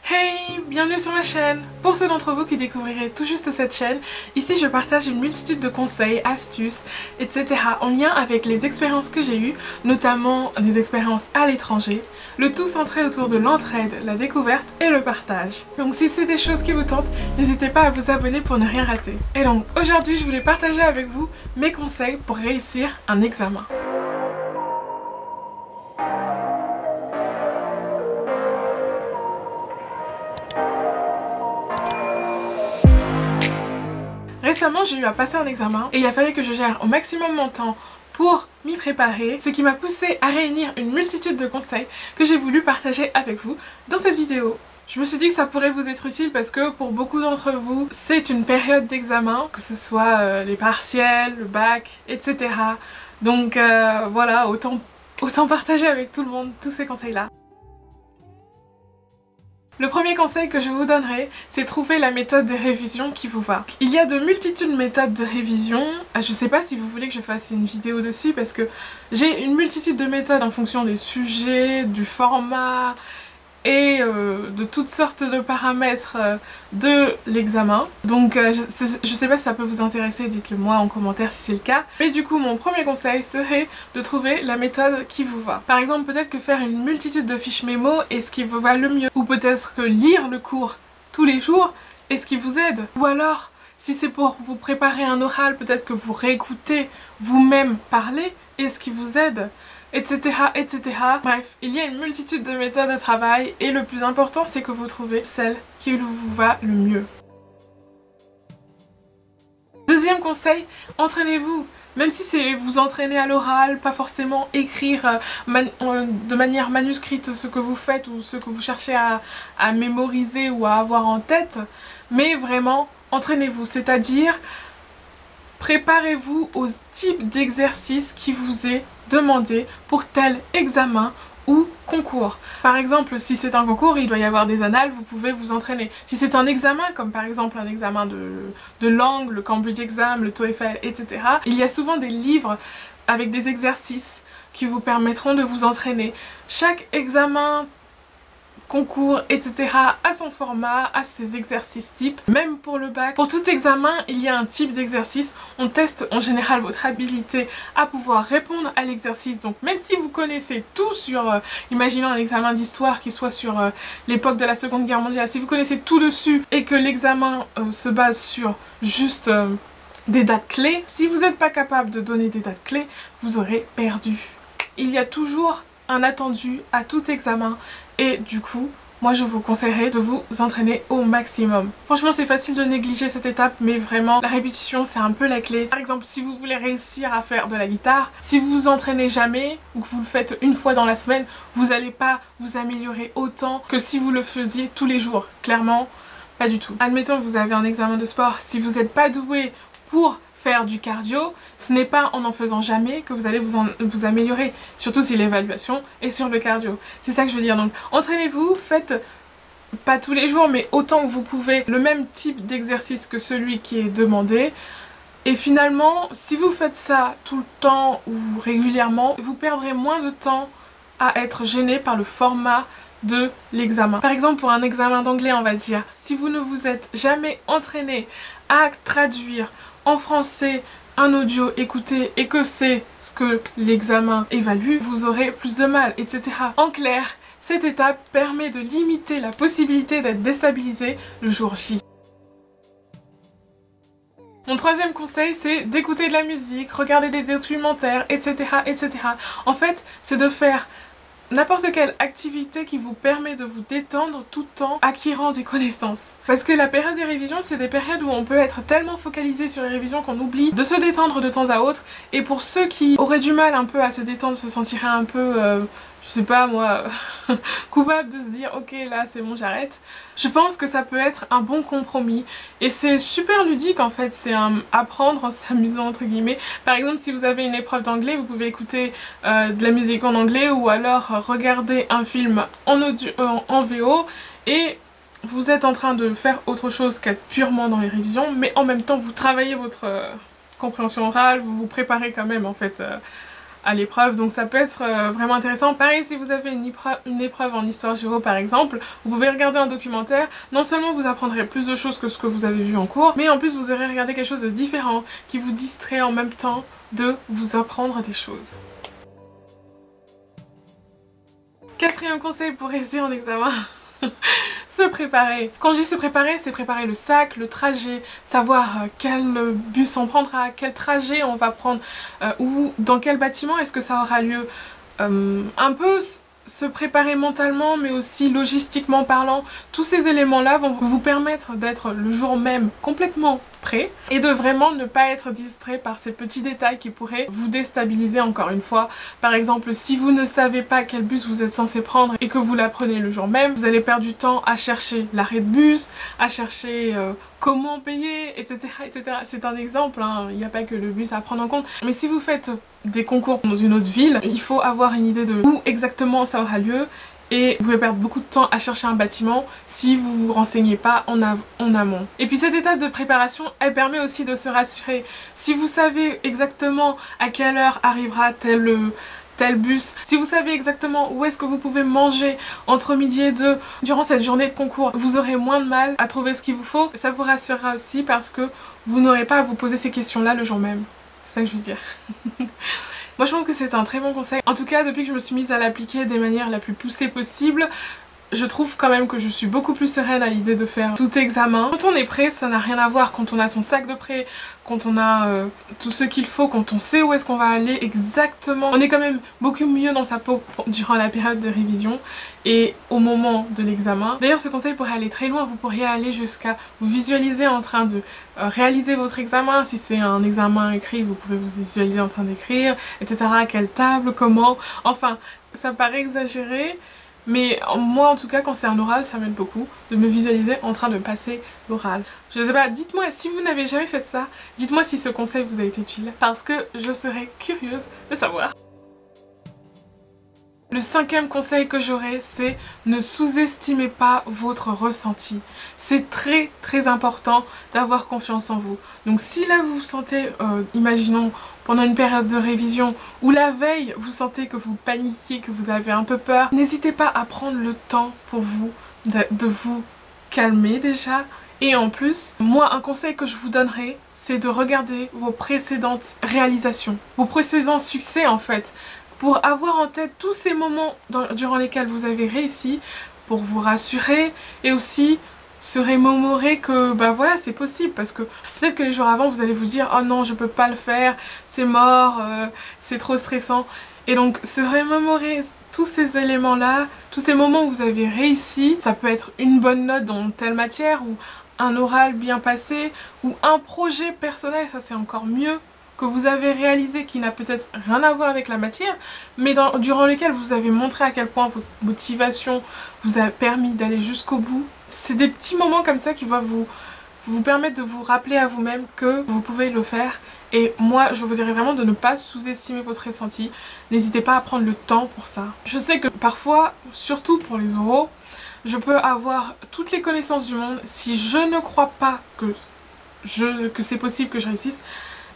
Hey, bienvenue sur ma chaîne. Pour ceux d'entre vous qui découvriraient tout juste cette chaîne, ici je partage une multitude de conseils, astuces, etc. en lien avec les expériences que j'ai eues, notamment des expériences à l'étranger, le tout centré autour de l'entraide, la découverte et le partage. Donc si c'est des choses qui vous tentent, n'hésitez pas à vous abonner pour ne rien rater. Et donc aujourd'hui je voulais partager avec vous mes conseils pour réussir un examen. Récemment, j'ai eu à passer un examen et il a fallu que je gère au maximum mon temps pour m'y préparer, ce qui m'a poussé à réunir une multitude de conseils que j'ai voulu partager avec vous dans cette vidéo. Je me suis dit que ça pourrait vous être utile parce que pour beaucoup d'entre vous, c'est une période d'examen, que ce soit les partiels, le bac, etc. Donc voilà, autant partager avec tout le monde tous ces conseils-là. Le premier conseil que je vous donnerai, c'est trouver la méthode de révision qui vous va. Il y a de multitudes de méthodes de révision. Je sais pas si vous voulez que je fasse une vidéo dessus parce que j'ai une multitude de méthodes en fonction des sujets, du format et de toutes sortes de paramètres de l'examen. Donc je sais pas si ça peut vous intéresser, dites-le moi en commentaire si c'est le cas. Mais du coup mon premier conseil serait de trouver la méthode qui vous va. Par exemple peut-être que faire une multitude de fiches mémo est ce qui vous va le mieux. Ou peut-être que lire le cours tous les jours est ce qui vous aide. Ou alors si c'est pour vous préparer un oral, peut-être que vous réécoutez vous-même parler est ce qui vous aide. Etc, etc. Bref, il y a une multitude de méthodes de travail et le plus important c'est que vous trouvez celle qui vous va le mieux. Deuxième conseil, entraînez-vous. Même si c'est vous entraîner à l'oral, pas forcément écrire de manière manuscrite ce que vous faites ou ce que vous cherchez à mémoriser ou à avoir en tête, mais vraiment entraînez-vous, c'est-à-dire préparez-vous au type d'exercice qui vous est demandé pour tel examen ou concours. Par exemple, si c'est un concours, il doit y avoir des annales, vous pouvez vous entraîner. Si c'est un examen, comme par exemple un examen de langue, le Cambridge Exam, le TOEFL, etc., il y a souvent des livres avec des exercices qui vous permettront de vous entraîner. Chaque examen, concours, etc. a son format, a ses exercices types. Même pour le bac, pour tout examen, il y a un type d'exercice. On teste en général votre habilité à pouvoir répondre à l'exercice. Donc même si vous connaissez tout sur, imaginons un examen d'histoire qui soit sur l'époque de la Seconde Guerre mondiale, si vous connaissez tout dessus et que l'examen se base sur juste des dates clés, si vous n'êtes pas capable de donner des dates clés, vous aurez perdu. Il y a toujours un attendu à tout examen et du coup moi je vous conseillerais de vous entraîner au maximum. Franchement c'est facile de négliger cette étape mais vraiment la répétition c'est un peu la clé. Par exemple si vous voulez réussir à faire de la guitare, si vous vous entraînez jamais ou que vous le faites une fois dans la semaine, vous n'allez pas vous améliorer autant que si vous le faisiez tous les jours. Clairement pas du tout. Admettons que vous avez un examen de sport, si vous n'êtes pas doué pour faire du cardio, ce n'est pas en faisant jamais que vous allez vous améliorer, surtout si l'évaluation est sur le cardio. C'est ça que je veux dire, donc entraînez-vous, faites pas tous les jours mais autant que vous pouvez le même type d'exercice que celui qui est demandé et finalement si vous faites ça tout le temps ou régulièrement, vous perdrez moins de temps à être gêné par le format de l'examen. Par exemple pour un examen d'anglais on va dire, si vous ne vous êtes jamais entraîné à traduire en français un audio écouté et que c'est ce que l'examen évalue, vous aurez plus de mal, etc. En clair, cette étape permet de limiter la possibilité d'être déstabilisé le jour J. Mon troisième conseil, c'est d'écouter de la musique, regarder des documentaires, etc. etc. En fait, c'est de faire n'importe quelle activité qui vous permet de vous détendre tout en acquérant des connaissances. Parce que la période des révisions, c'est des périodes où on peut être tellement focalisé sur les révisions qu'on oublie de se détendre de temps à autre. Et pour ceux qui auraient du mal un peu à se détendre, se sentiraient un peu, je sais pas moi, coupable de se dire ok là c'est bon j'arrête, je pense que ça peut être un bon compromis et c'est super ludique en fait, c'est apprendre en s'amusant entre guillemets. Par exemple si vous avez une épreuve d'anglais, vous pouvez écouter de la musique en anglais ou alors regarder un film en VO et vous êtes en train de faire autre chose qu'être purement dans les révisions, mais en même temps vous travaillez votre compréhension orale, vous vous préparez quand même en fait à l'épreuve, donc ça peut être vraiment intéressant. Pareil, si vous avez une épreuve en histoire géo par exemple, vous pouvez regarder un documentaire, non seulement vous apprendrez plus de choses que ce que vous avez vu en cours, mais en plus vous aurez regardé quelque chose de différent qui vous distrait en même temps de vous apprendre des choses. Quatrième conseil pour réussir en examen. Se préparer. Quand je dis se préparer, c'est préparer le sac, le trajet, savoir quel bus on prendra, quel trajet on va prendre, ou dans quel bâtiment est-ce que ça aura lieu. Un peu se préparer mentalement mais aussi logistiquement parlant. Tous ces éléments-là vont vous permettre d'être le jour même complètement prêt et de vraiment ne pas être distrait par ces petits détails qui pourraient vous déstabiliser encore une fois. Par exemple, si vous ne savez pas quel bus vous êtes censé prendre et que vous l'apprenez le jour même, vous allez perdre du temps à chercher l'arrêt de bus, à chercher comment payer, etc. etc. C'est un exemple, hein. Il n'y a pas que le bus à prendre en compte. Mais si vous faites des concours dans une autre ville, il faut avoir une idée de où exactement ça aura lieu et vous pouvez perdre beaucoup de temps à chercher un bâtiment si vous vous renseignez pas en amont. Et puis cette étape de préparation, elle permet aussi de se rassurer. Si vous savez exactement à quelle heure arrivera tel bus, si vous savez exactement où est-ce que vous pouvez manger entre midi et 2 durant cette journée de concours, vous aurez moins de mal à trouver ce qu'il vous faut. Ça vous rassurera aussi parce que vous n'aurez pas à vous poser ces questions-là le jour même. C'est ça que je veux dire. Moi je pense que c'est un très bon conseil. En tout cas, depuis que je me suis mise à l'appliquer des manières la plus poussée possible, je trouve quand même que je suis beaucoup plus sereine à l'idée de faire tout examen. Quand on est prêt, ça n'a rien à voir. Quand on a son sac de prêt, quand on a tout ce qu'il faut, quand on sait où est-ce qu'on va aller exactement, on est quand même beaucoup mieux dans sa peau durant la période de révision et au moment de l'examen. D'ailleurs, ce conseil pourrait aller très loin. Vous pourriez aller jusqu'à vous visualiser en train de réaliser votre examen. Si c'est un examen écrit, vous pouvez vous visualiser en train d'écrire, etc. À quelle table, comment. Enfin, ça paraît exagéré. Mais moi en tout cas quand c'est un oral ça m'aide beaucoup de me visualiser en train de passer l'oral. Je sais pas, dites-moi si vous n'avez jamais fait ça, dites-moi si ce conseil vous a été utile parce que je serais curieuse de savoir. Le cinquième conseil que j'aurais, c'est ne sous-estimez pas votre ressenti. C'est très très important d'avoir confiance en vous. Donc si là vous vous sentez, imaginons, pendant une période de révision ou la veille, vous sentez que vous paniquez, que vous avez un peu peur, n'hésitez pas à prendre le temps pour vous, de vous calmer déjà. Et en plus, moi un conseil que je vous donnerai, c'est de regarder vos précédentes réalisations, vos précédents succès en fait, pour avoir en tête tous ces moments durant lesquels vous avez réussi, pour vous rassurer et aussi se remémorer que bah voilà c'est possible, parce que peut-être que les jours avant vous allez vous dire oh non je peux pas le faire, c'est mort, c'est trop stressant, et donc se remémorer tous ces éléments là, tous ces moments où vous avez réussi, ça peut être une bonne note dans telle matière ou un oral bien passé ou un projet personnel, ça c'est encore mieux, que vous avez réalisé qui n'a peut-être rien à voir avec la matière, mais durant lequel vous avez montré à quel point votre motivation vous a permis d'aller jusqu'au bout. C'est des petits moments comme ça qui vont vous permettre de vous rappeler à vous-même que vous pouvez le faire. Et moi, je vous dirais vraiment de ne pas sous-estimer votre ressenti. N'hésitez pas à prendre le temps pour ça. Je sais que parfois, surtout pour les oraux, je peux avoir toutes les connaissances du monde. Si je ne crois pas que c'est possible que je réussisse,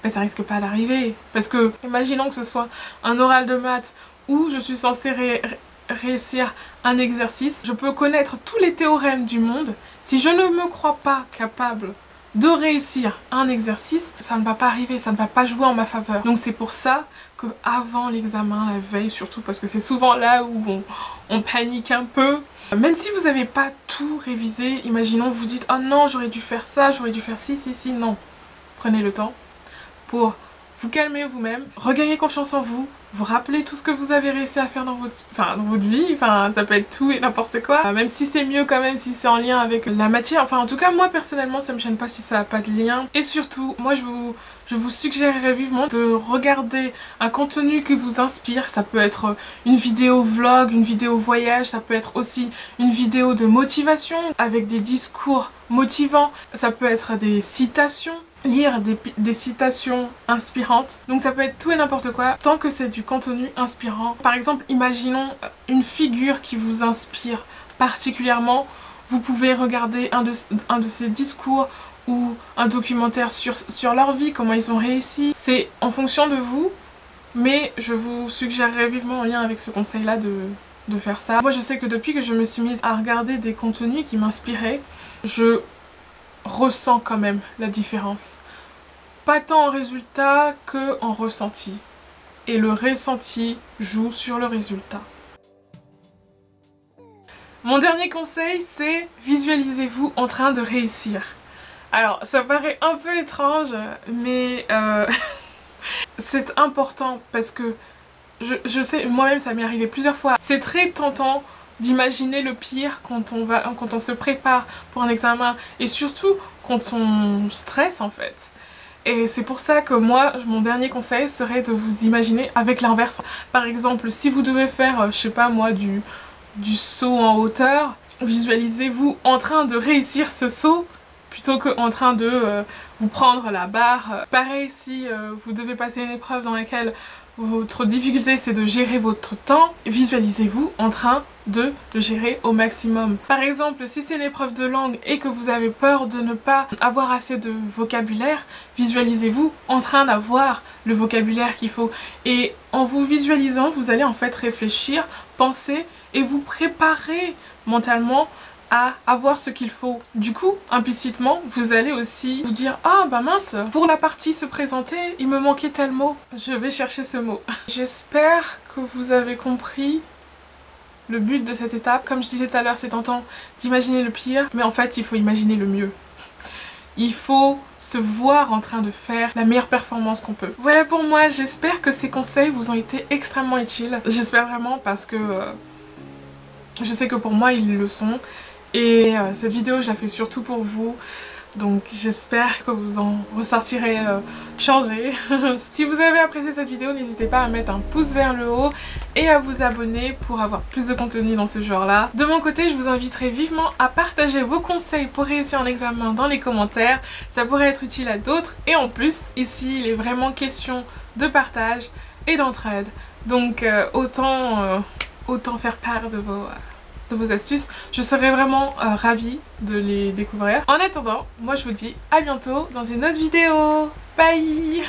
ben ça risque pas d'arriver. Parce que, imaginons que ce soit un oral de maths où je suis censée réussir un exercice, je peux connaître tous les théorèmes du monde. Si je ne me crois pas capable de réussir un exercice, ça ne va pas arriver, ça ne va pas jouer en ma faveur. Donc c'est pour ça que avant l'examen, la veille surtout, parce que c'est souvent là où on panique un peu. Même si vous n'avez pas tout révisé, imaginons vous dites oh non j'aurais dû faire ça, j'aurais dû faire ci, non. Prenez le temps pour vous calmer vous-même, regagner confiance en vous, vous rappeler tout ce que vous avez réussi à faire dans votre vie, ça peut être tout et n'importe quoi, même si c'est mieux quand même si c'est en lien avec la matière, en tout cas moi personnellement ça me gêne pas si ça n'a pas de lien. Et surtout, moi je vous suggérerais vivement de regarder un contenu qui vous inspire. Ça peut être une vidéo vlog, une vidéo voyage, ça peut être aussi une vidéo de motivation avec des discours motivants, ça peut être des citations, lire des citations inspirantes. Donc ça peut être tout et n'importe quoi, tant que c'est du contenu inspirant. Par exemple, imaginons une figure qui vous inspire particulièrement. Vous pouvez regarder un de ces discours ou un documentaire sur leur vie, comment ils ont réussi. C'est en fonction de vous mais je vous suggérerais vivement en lien avec ce conseil-là de faire ça. Moi je sais que depuis que je me suis mise à regarder des contenus qui m'inspiraient, je ressens quand même la différence. Pas tant en résultat que en ressenti. Et le ressenti joue sur le résultat. Mon dernier conseil, c'est visualisez-vous en train de réussir. Alors, ça paraît un peu étrange, mais c'est important parce que je sais, moi-même ça m'est arrivé plusieurs fois. C'est très tentant d'imaginer le pire quand on se prépare pour un examen et surtout quand on stresse en fait. Et c'est pour ça que moi, mon dernier conseil serait de vous imaginer avec l'inverse. Par exemple, si vous devez faire, je sais pas moi, du saut en hauteur, visualisez-vous en train de réussir ce saut plutôt qu'en train de vous prendre la barre. Pareil, si vous devez passer une épreuve dans laquelle votre difficulté c'est de gérer votre temps, visualisez-vous en train de le gérer au maximum. Par exemple, si c'est une épreuve de langue et que vous avez peur de ne pas avoir assez de vocabulaire, visualisez-vous en train d'avoir le vocabulaire qu'il faut. Et en vous visualisant, vous allez en fait réfléchir, penser et vous préparer mentalement à avoir ce qu'il faut. Du coup, implicitement, vous allez aussi vous dire « Ah bah mince, pour la partie se présenter, il me manquait tel mot. Je vais chercher ce mot. » J'espère que vous avez compris le but de cette étape. Comme je disais tout à l'heure, c'est tentant d'imaginer le pire, mais en fait, il faut imaginer le mieux. Il faut se voir en train de faire la meilleure performance qu'on peut. Voilà pour moi, j'espère que ces conseils vous ont été extrêmement utiles. J'espère vraiment parce que je sais que pour moi, ils le sont. Et cette vidéo je la fais surtout pour vous, donc j'espère que vous en ressortirez changé. Si vous avez apprécié cette vidéo, n'hésitez pas à mettre un pouce vers le haut et à vous abonner pour avoir plus de contenu dans ce genre là. De mon côté, je vous inviterai vivement à partager vos conseils pour réussir un examen dans les commentaires, ça pourrait être utile à d'autres. Et en plus, ici il est vraiment question de partage et d'entraide, donc autant faire part de vos astuces, je serais vraiment ravie de les découvrir. En attendant, moi je vous dis à bientôt dans une autre vidéo. Bye!